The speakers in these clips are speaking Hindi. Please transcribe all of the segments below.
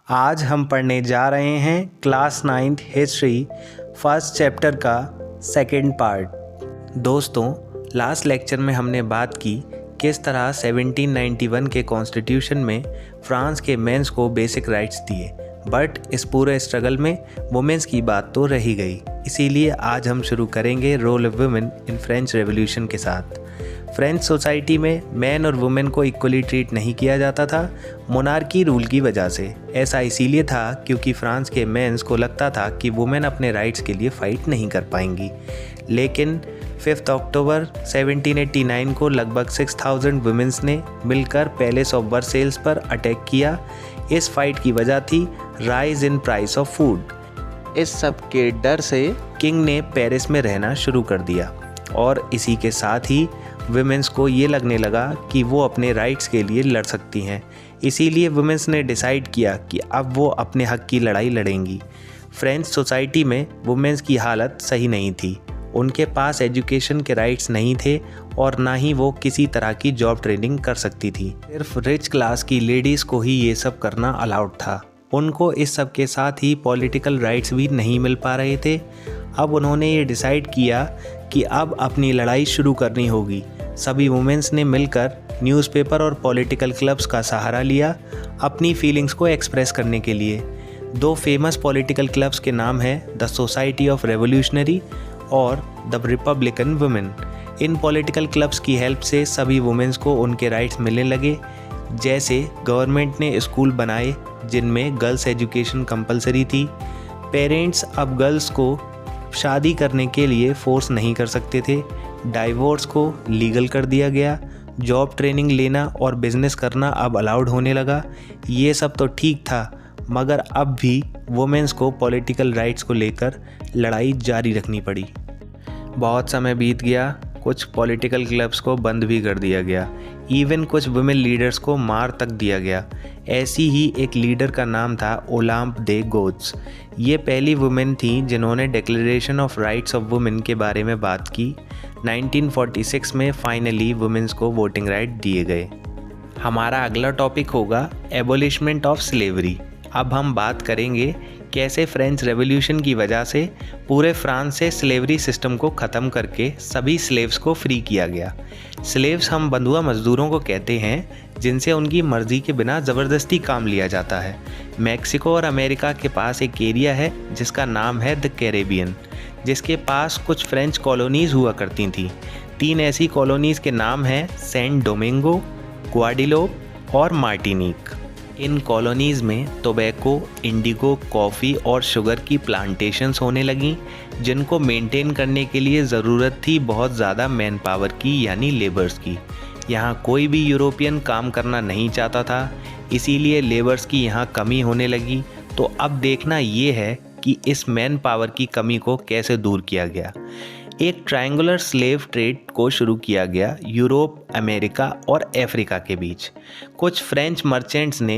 आज हम पढ़ने जा रहे हैं class 9th history first chapter का सेकंड पार्ट। दोस्तों, लास्ट लेक्चर में हमने बात की किस तरह 1791 के कॉन्स्टिट्यूशन में फ्रांस के मेंस को बेसिक राइट्स दिए, बट इस पूरे स्ट्रगल में वुमेन्स की बात तो रह ही गई। इसीलिए आज हम शुरू करेंगे role of women in French revolution के साथ। फ्रेंच सोसाइटी में मैन और वुमेन को इक्वली ट्रीट नहीं किया जाता था मोनार्की रूल की वजह से। ऐसा इसीलिए था क्योंकि फ्रांस के मेंस को लगता था कि वुमेन अपने राइट्स के लिए फ़ाइट नहीं कर पाएंगी। लेकिन 5 अक्टूबर 1789 को लगभग 6000 वुमेन्स ने मिलकर पैलेस ऑफ वर्सेल्स पर अटैक किया। इस फाइट की वजह थी rise in price of food. इस सब के डर से किंग ने पेरिस में रहना शुरू कर दिया और इसी के साथ ही वुमेन्स को ये लगने लगा कि वो अपने राइट्स के लिए लड़ सकती हैं। इसीलिए वुमेन्स ने डिसाइड किया कि अब वो अपने हक की लड़ाई लड़ेंगी। फ्रेंच सोसाइटी में वुमेन्स की हालत सही नहीं थी। उनके पास एजुकेशन के राइट्स नहीं थे और ना ही वो किसी तरह की जॉब ट्रेनिंग कर सकती थी। सिर्फ रिच क्लास की लेडीज़ को ही ये सब करना अलाउड था। उनको इस सब के साथ ही पॉलिटिकल राइट्स भी नहीं मिल पा रहे थे। अब उन्होंने ये डिसाइड किया कि अब अपनी लड़ाई शुरू करनी होगी। सभी वुमेन्स ने मिलकर न्यूज़पेपर और पॉलिटिकल क्लब्स का सहारा लिया अपनी फीलिंग्स को एक्सप्रेस करने के लिए। दो फेमस पॉलिटिकल क्लब्स के नाम हैं द सोसाइटी ऑफ रेवोल्यूशनरी और the Republican women. In political clubs की हेल्प से सभी वुमेन्स को उनके राइट्स मिलने लगे। जैसे गवर्नमेंट ने स्कूल बनाए जिनमें गर्ल्स एजुकेशन कंपलसरी थी। पेरेंट्स अब गर्ल्स को शादी करने के लिए फोर्स नहीं कर सकते थे। डाइवोर्स को लीगल कर दिया गया। जॉब ट्रेनिंग लेना और बिजनेस करना अब अलाउड होने लगा। ये सब तो ठीक था, मगर अब भी वुमेन्स को पॉलिटिकल राइट्स को लेकर लड़ाई जारी रखनी पड़ी। बहुत समय बीत गया, कुछ पॉलिटिकल क्लब्स को बंद भी कर दिया गया। इवन कुछ वुमेन लीडर्स को मार तक दिया गया। ऐसी ही एक लीडर का नाम था ओलाम्प दे गोत्स। ये पहली वुमेन थी जिन्होंने declaration of rights of women के बारे में बात की। 1946 में फाइनली वुमेन्स को वोटिंग राइट दिए गए। हमारा अगला टॉपिक होगा एबोलिशमेंट ऑफ स्लेवरी। अब हम बात करेंगे कैसे फ्रेंच रेवोल्यूशन की वजह से पूरे फ्रांस से स्लेवरी सिस्टम को ख़त्म करके सभी स्लेव्स को फ्री किया गया। स्लेव्स हम बंधुआ मजदूरों को कहते हैं जिनसे उनकी मर्ज़ी के बिना ज़बरदस्ती काम लिया जाता है। मैक्सिको और अमेरिका के पास एक एरिया है जिसका नाम है द कैरेबियन, जिसके पास कुछ फ्रेंच कॉलोनीज़ हुआ करती थीं। 3 ऐसी कॉलोनीज़ के नाम हैं सेंट डोमिंगो, ग्वाडिलोप और मार्टिनिक। इन कॉलोनीज़ में टोबैको, इंडिगो, कॉफ़ी और शुगर की प्लांटेशंस होने लगीं, जिनको मेंटेन करने के लिए ज़रूरत थी बहुत ज़्यादा मैन पावर की, यानी लेबर्स की। यहाँ कोई भी यूरोपियन काम करना नहीं चाहता था, इसीलिए लेबर्स की यहाँ कमी होने लगी। तो अब देखना ये है कि इस मैन पावर की कमी को कैसे दूर किया गया। एक ट्रायंगुलर स्लेव ट्रेड को शुरू किया गया यूरोप, अमेरिका और अफ्रीका के बीच। कुछ फ्रेंच मर्चेंट्स ने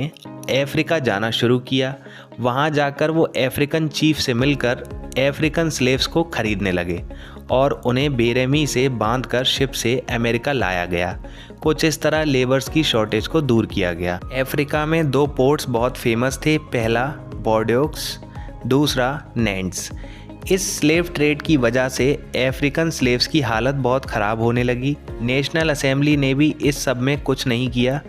अफ्रीका जाना शुरू किया। वहाँ जाकर वो अफ्रीकन चीफ से मिलकर अफ्रीकन स्लेव्स को खरीदने लगे और उन्हें बेरहमी से बांधकर शिप से अमेरिका लाया गया। कुछ इस तरह लेबर्स की शॉर्टेज को दूर किया गया। अफ्रीका में 2 पोर्ट्स बहुत फेमस थे, पहला बॉर्डियोक्स, दूसरा नैंड्स। इस स्लेव ट्रेड की वजह से अफ्रीकन स्लेव्स की हालत बहुत ख़राब होने लगी। नेशनल असेंबली ने भी इस सब में कुछ नहीं किया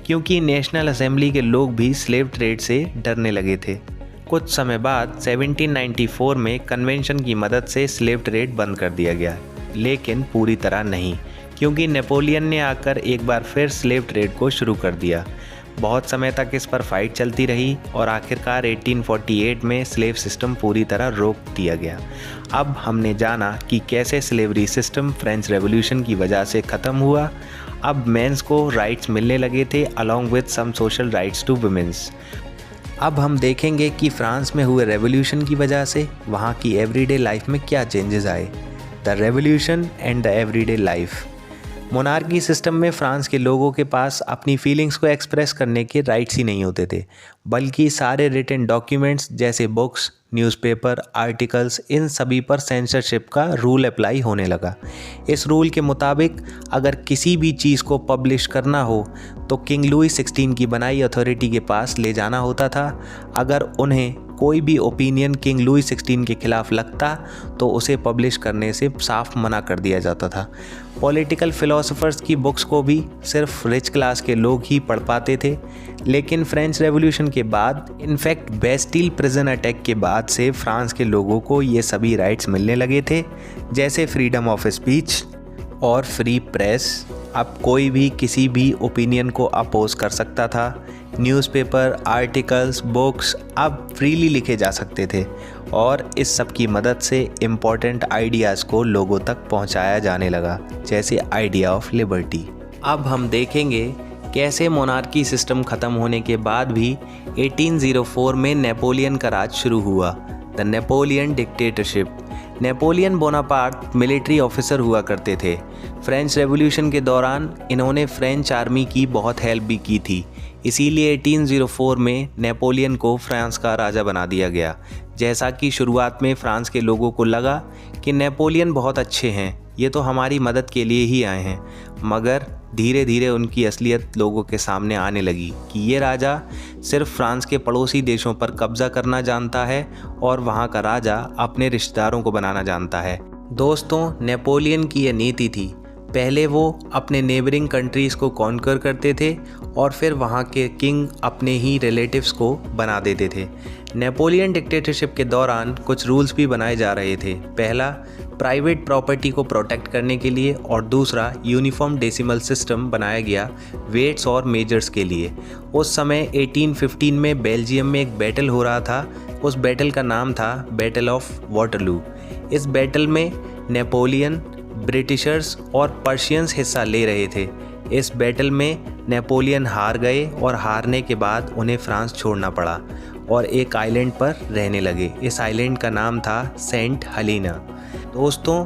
क्योंकि नेशनल असेंबली के लोग भी स्लेव ट्रेड से डरने लगे थे। कुछ समय बाद 1794 में कन्वेंशन की मदद से स्लेव ट्रेड बंद कर दिया गया, लेकिन पूरी तरह नहीं, क्योंकि नेपोलियन ने आकर एक बार फिर स्लेव ट्रेड को शुरू कर दिया। बहुत समय तक इस पर फाइट चलती रही और आखिरकार 1848 में स्लेव सिस्टम पूरी तरह रोक दिया गया। अब हमने जाना कि कैसे स्लेवरी सिस्टम फ्रेंच रेवोल्यूशन की वजह से ख़त्म हुआ। अब मेंस को राइट्स मिलने लगे थे along with some social rights to womens. अब हम देखेंगे कि फ्रांस में हुए रेवोल्यूशन की वजह से वहाँ की एवरीडे लाइफ में क्या चेंजेस आए। The revolution and the everyday life. Monarchy system में फ्रांस के लोगों के पास अपनी फीलिंग्स को एक्सप्रेस करने के राइट्स ही नहीं होते थे, बल्कि सारे रिटन डॉक्यूमेंट्स जैसे बुक्स, न्यूज़पेपर, आर्टिकल्स, इन सभी पर सेंसरशिप का रूल अप्लाई होने लगा। इस रूल के मुताबिक अगर किसी भी चीज़ को पब्लिश करना हो तो किंग लुई 16 की बनाई अथॉरिटी के पास ले जाना होता था। अगर उन्हें कोई भी ओपिनियन किंग लुई 16 के खिलाफ लगता तो उसे पब्लिश करने से साफ मना कर दिया जाता था। पॉलिटिकल फिलोसोफर्स की बुक्स को भी सिर्फ रिच क्लास के लोग ही पढ़ पाते थे। लेकिन फ्रेंच रेवोल्यूशन के बाद, इनफैक्ट बेस्टिल प्रिजन अटैक के बाद से फ्रांस के लोगों को ये सभी राइट्स मिलने लगे थे, जैसे फ्रीडम ऑफ स्पीच और फ्री प्रेस। अब कोई भी किसी भी ओपिनियन को अपोज कर सकता था। न्यूज़पेपर, आर्टिकल्स, बुक्स अब फ्रीली लिखे जा सकते थे और इस सब की मदद से इम्पॉर्टेंट आइडियाज़ को लोगों तक पहुंचाया जाने लगा, जैसे आइडिया ऑफ लिबर्टी। अब हम देखेंगे कैसे मोनार्की सिस्टम ख़त्म होने के बाद भी 1804 में नेपोलियन का राज शुरू हुआ, the Napoleon dictatorship. Napoleon Bonaparte military officer हुआ करते थे। फ्रेंच रेवोल्यूशन के दौरान इन्होंने फ्रेंच आर्मी की बहुत हेल्प भी की थी, इसीलिए 1804 में नेपोलियन को फ्रांस का राजा बना दिया गया। जैसा कि शुरुआत में फ्रांस के लोगों को लगा कि नेपोलियन बहुत अच्छे हैं, ये तो हमारी मदद के लिए ही आए हैं, मगर धीरे धीरे उनकी असलियत लोगों के सामने आने लगी कि ये राजा सिर्फ फ्रांस के पड़ोसी देशों पर कब्जा करना जानता है और वहाँ का राजा अपने रिश्तेदारों को बनाना जानता है। दोस्तों, नेपोलियन की यह नीति थी, पहले वो अपने नेबरिंग कंट्रीज़ को कॉन्कर करते थे और फिर वहाँ के किंग अपने ही रिलेटिव्स को बना देते थे। नेपोलियन डिक्टेटरशिप के दौरान कुछ रूल्स भी बनाए जा रहे थे। पहला, प्राइवेट प्रॉपर्टी को प्रोटेक्ट करने के लिए, और दूसरा, यूनिफॉर्म डेसिमल सिस्टम बनाया गया वेट्स और मेजर्स के लिए। उस समय 1815 में बेल्जियम में एक बैटल हो रहा था। उस बैटल का नाम था बैटल ऑफ वाटरलू। इस बैटल में नेपोलियन, ब्रिटिशर्स और पर्शियंस हिस्सा ले रहे थे। इस बैटल में नेपोलियन हार गए और हारने के बाद उन्हें फ्रांस छोड़ना पड़ा और एक आइलैंड पर रहने लगे। इस आइलैंड का नाम था सेंट हेलेना। दोस्तों,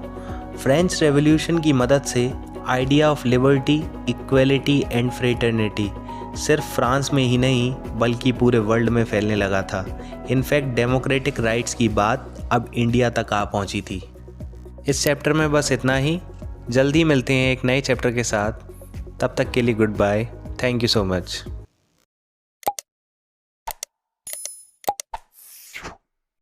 फ्रेंच रेवोल्यूशन की मदद से idea of liberty, equality and fraternity सिर्फ फ्रांस में ही नहीं बल्कि पूरे वर्ल्ड में फैलने लगा था। इनफैक्ट डेमोक्रेटिक राइट्स की बात अब इंडिया तक आ पहुंची थी। इस चैप्टर में बस इतना ही। जल्दी मिलते हैं एक नए चैप्टर के साथ। तब तक के लिए goodbye. Thank you so much.